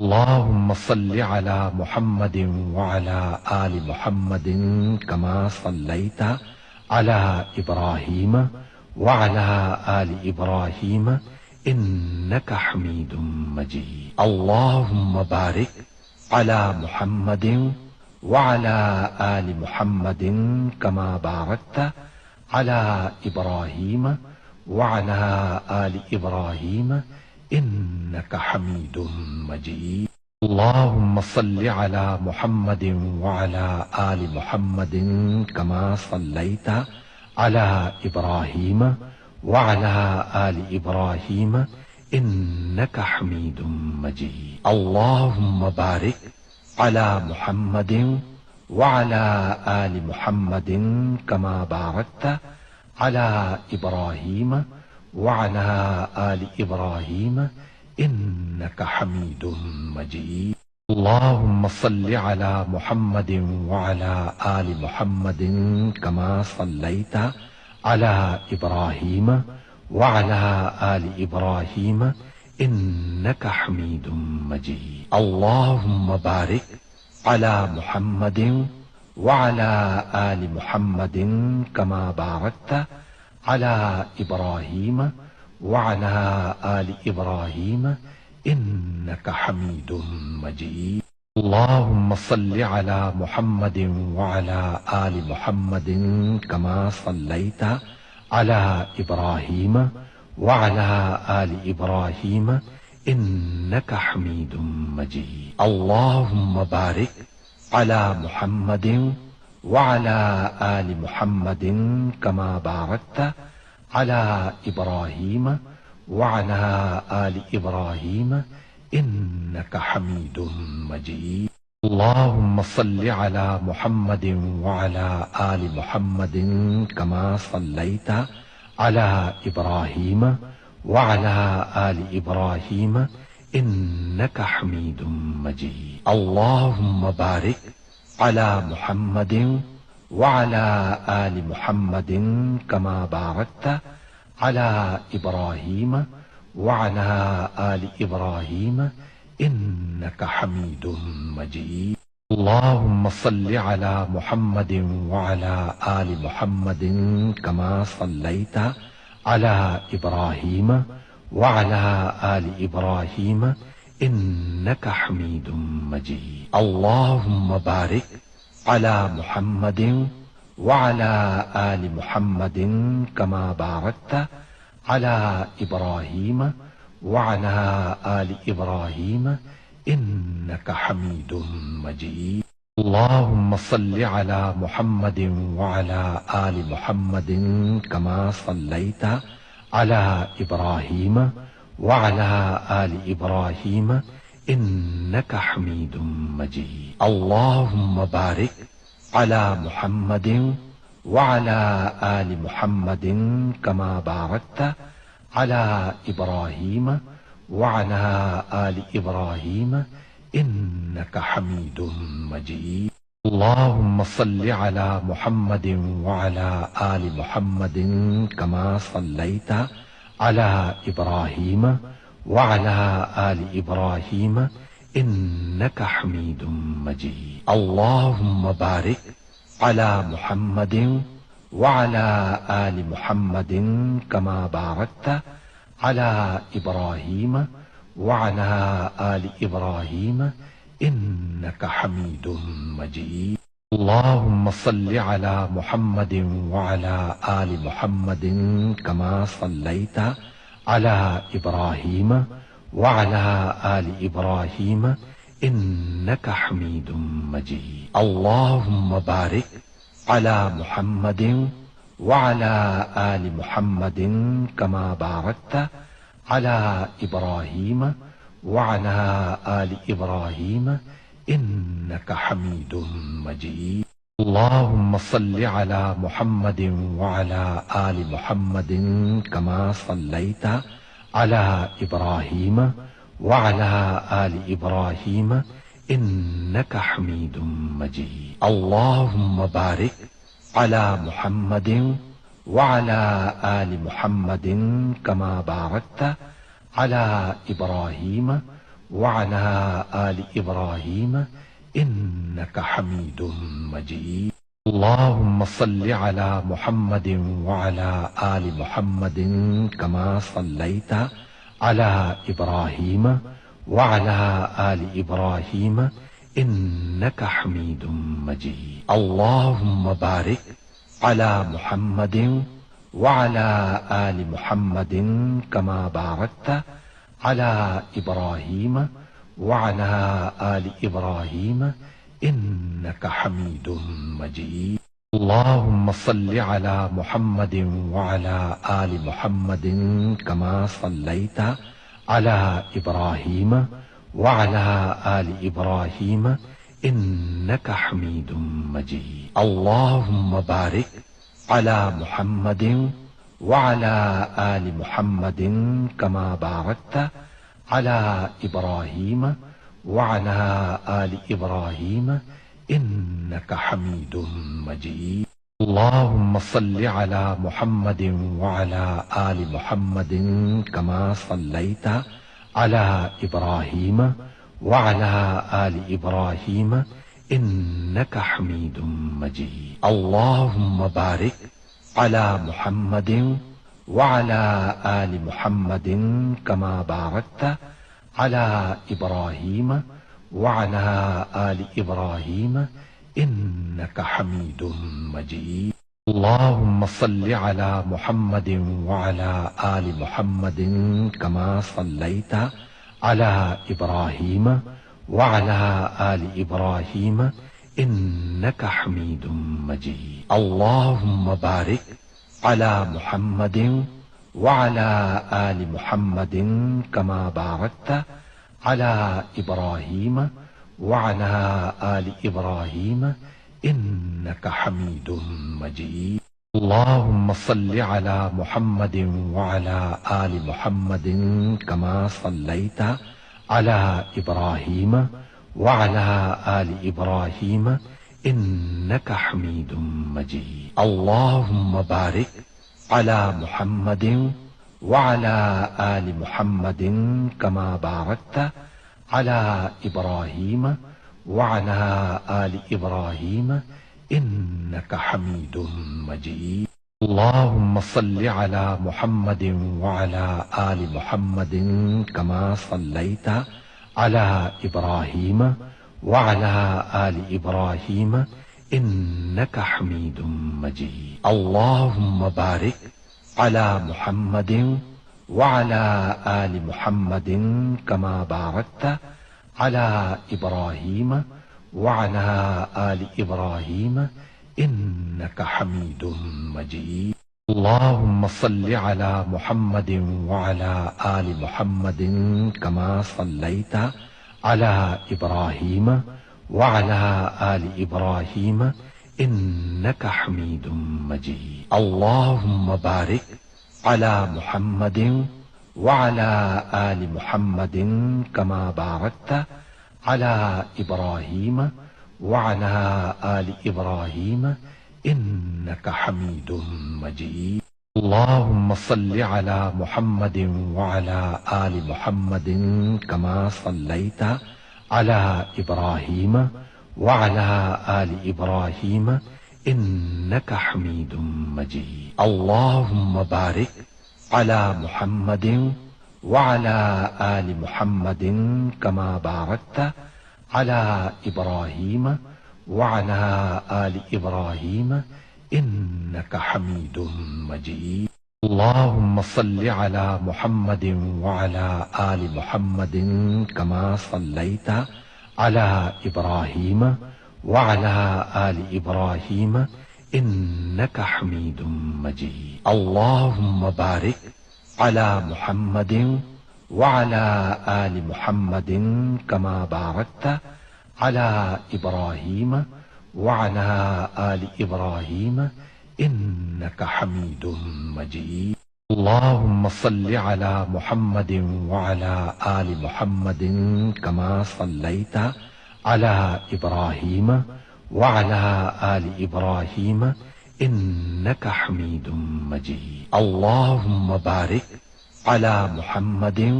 अल्लाहुम्मा सल्लि अला मुहम्मदिन व अला आलि मुहम्मदिन कमा सल्लैता अला इब्राहीम व अला आलि इब्राहीम इन्नका हमीदुम मजीद। अल्लाहुम्मा बारिक अला मुहम्मदिन व अला आलि मुहम्मदिन कमा बारकता अला इब्राहीम व अला आलि इब्राहीम इन्नका हमीदुम मजीद। अल्लाहुम्मा सल्लि अला मुहम्मदिन व अला आलि मुहम्मदिन कमा सल्लैता अला इब्राहीम व अला आलि इब्राहीम इन्नका हमीदुम मजीद। अल्लाहुम्मा बारिक अला मुहम्मदिन व अला आलि मुहम्मदिन कमा बारकता अला इब्राहीम व अला आलि इब्राहीम इन्नका हमीदुम मजीद। अल्लाहुम्मा सल्लि अला मुहम्मदिन व अला आलि मुहम्मदिन कमा सल्लैता अला इब्राहीम व अला आलि इब्राहीम इन्नका हमीदुम मजीद। अल्लाहुम्मा बारिक अला मुहम्मदिन व अला आलि मुहम्मदिन कमा बारकता अला इब्राहीम व अला आलि इब्राहीम इन्नका हमीदुम मजीद। अल्लाहुम्मा सल्लि अला मुहम्मदिन व अला आलि मुहम्मदिन कमा सल्लैता अला इब्राहीम व अला आलि इब्राहीम इन्नका हमीदुम मजीद। अल्लाहुम्मा बारिक अला मुहम्मदिन व अला आलि मुहम्मदिन कमा बारकता अला इब्राहीम व अला आलि इब्राहीम इन्नका हमीदुम मजीद। अल्लाहुम्मा सल्लि अला मुहम्मदिन व अला आलि मुहम्मदिन कमा सल्लैता अला इब्राहीम व अला आलि इब्राहीम इन्नका हमीदुम मजीद। अल्लाहुम्मा बारिक अला मुहम्मदिन व अला आलि मुहम्मदिन कमा बारकता अला इब्राहीम व अला आलि इब्राहीम इन्नका हमीदुम मजीद। अल्लाहुम्मा सल्लि अला मुहम्मदिन व अला आलि मुहम्मदिन कमा सल्लैता अला इब्राहीम व अला आलि इब्राहीम इन्नका हमीदुम मजीद। अल्लाहुम्मा बारिक अला मुहम्मदिन व अला आलि मुहम्मदिन कमा बारकता अला इब्राहीम व अला आलि इब्राहीम इन्नका हमीदुम मजीद। अल्लाहुम्मा सल्लि अला मुहम्मदिन व अला आलि मुहम्मदिन कमा सल्लैता अला इब्राहीम व अला आलि इब्राहीम इन्नका हमीदुम मजीद। अल्लाहुम्मा बारिक अला मुहम्मदिन व अला आलि मुहम्मदिन कमा बारकता अला इब्राहीम व अला आलि इब्राहीम इन्नका हमीदुम मजीद। अल्लाहुम्मा सल्लि अला मुहम्मदिन व अला आलि मुहम्मदिन कमा सल्लैता अला इब्राहीम व अला आलि इब्राहीम इन्नका हमीदुम मजीद। अल्लाहुम्मा बारिक अला मुहम्मदिन व अला आलि मुहम्मदिन कमा बारकता अला इब्राहीम व अला आलि इब्राहीम इन्नका हमीदुम मजीद। अल्लाहुम्मा सल्लि अला मुहम्मदिन व अला आलि मुहम्मदिन कमा सल्लैता अला इब्राहीम व अला आलि इब्राहीम इन्नका हमीदुम मजीद। अल्लाहुम्मा बारिक अला मुहम्मदिन व अला आलि मुहम्मदिन कमा बारकता अला इब्राहीम व अला आलि इब्राहीम इन्नका हमीदुम मजीद। अल्लाहुम्मा सल्लि अला मुहम्मदिन व अला आलि मुहम्मदिन कमा सल्लैता अला इब्राहीम व अला आलि इब्राहीम इन्नका हमीदुम मजीद। अल्लाहुम्मा बारिक अला मुहम्मदिन व अला आलि मुहम्मदिन कमा बारकता अला इब्राहीम वअला आलि इब्राहीम इन्नका हमीदुम मजीद। अल्लाहुम्मा सल्लि अला मुहम्मदिन वअला आलि मुहम्मदिन कमा सल्लैता अला इब्राहीम वअला आलि इब्राहीम इन्नका हमीदुम मजीद। अल्लाहुम्मा बारिक अला मुहम्मदिन वअला आलि मुहम्मदिन कमा बारकता अला इब्राहीम वअला आलि इब्राहीम इन्नका हमीदुम मजीद। अल्लाहुम्मा सल्लि अला मुहम्मदिन वअला आलि मुहम्मदिन कमा सल्लैता अला इब्राहीम वअला आलि इब्राहीम इन्नका हमीदुम मजीद। अल्लाहुम्मा बारिक अला मुहम्मदिन वअला आलि मुहम्मदिन कमा बारकता अला इब्राहीम वअला आलि इब्राहीम इन्नका हमीदुम मजीद। अल्लाहुम्मा सल्लि अला मुहम्मदिन वअला आलि मुहम्मदिन कमा सल्लैता अला इब्राहीम वअला आलि इब्राहीम इन्नका हमीदुम मजीद। अल्लाहुम्मा बारिक अला मुहम्मदिन वअला आलि मुहम्मदिन कमा बारकता अला इब्राहीम वअला आलि इब्राहीम इन्नका हमीदुम मजीद। अल्लाहुम्मा सल्लि अला मुहम्मदिन वअला आलि मुहम्मदिन कमा सल्लैता अला इब्राहीम वअला आलि इब्राहीम इन्नका हमीदुम मजीद। अल्लाहुम्मा बारिक अला मुहम्मदिन वअला आलि मुहम्मदिन कमा बारकता अला इब्राहीम वअला आलि इब्राहीम इन्नका हमीदुम मजीद। अल्लाहुम्मा सल्लि अला मुहम्मदिन वअला आलि मुहम्मदिन कमा सल्लैता अला इब्राहीम वअला आलि इब्राहीम इन्नका हमीदुम मजीद। अल्लाहुम्मा बारिक अला मुहम्मदिन वअला आलि मुहम्मदिन कमा बारकता अला इब्राहीम वअला आलि इब्राहीम इन्नका हमीदुम मजीद। अल्लाहुम्मा सल्लि अला मुहम्मदिन वअला आलि मुहम्मदिन कमा सल्लैता अला इब्राहीम वअला आलि इब्राहीम इन्नका हमीदुम मजीद। अल्लाहुम्मा बारिक अला मुहम्मदिन वअला आलि मुहम्मदिन कमा बारकता अला इब्राहीम वअला आलि इब्राहीम इन्नका हमीदुम मजीद। अल्लाहुम्मा सल्लि अला मुहम्मदिन वअला आलि मुहम्मदिन कमा सल्लैता अला इब्राहीम वअला आलि इब्राहीम इन्नका हमीदुम मजीद। अल्लाहुम्मा बारिक अला मुहम्मदिन वअला आलि मुहम्मदिन कमा बारकता अला इब्राहीम वअला आलि इब्राहीम इन्नका हमीदुम मजीद। अल्लाहुम्मा सल्लि अला मुहम्मदिन वअला आलि मुहम्मदिन कमा सल्लैता अला इब्राहीम वअला आलि इब्राहीम इन्नका हमीदुम मजीद। अल्लाहुम्मा बारिक अला मुहम्मदिन वअला आलि मुहम्मदिन कमा बारकता अला इब्राहीम वअला आलि इब्राहीम इन्नका हमीदुम मजीद। अल्लाहुम्मा सल्लि अला मुहम्मदिन वअला आलि मुहम्मदिन कमा सल्लैता अला इब्राहीम वअला आलि इब्राहीम इन्नका हमीदुम मजीद। अल्लाहुम्मा बारिक अला मुहम्मदिन वअला आलि मुहम्मदिन कमा बारकता अला इब्राहीम वअला आलि इब्राहीम इन्नका हमीदुम मजीद। अल्लाहुम्मा सल्लि अला मुहम्मदिन वअला आलि मुहम्मदिन कमा सल्लैता अला इब्राहीम वअला आलि इब्राहीम इन्नका हमीदुम मजीद। अल्लाहुम्मा बारिक अला मुहम्मदिन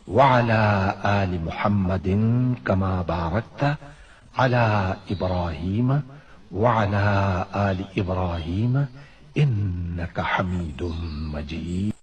वअला आलि मुहम्मदिन कमा बारकता अला इब्राहीम वअला आलि इब्राहीम इन्नका हमीदुम मजीद।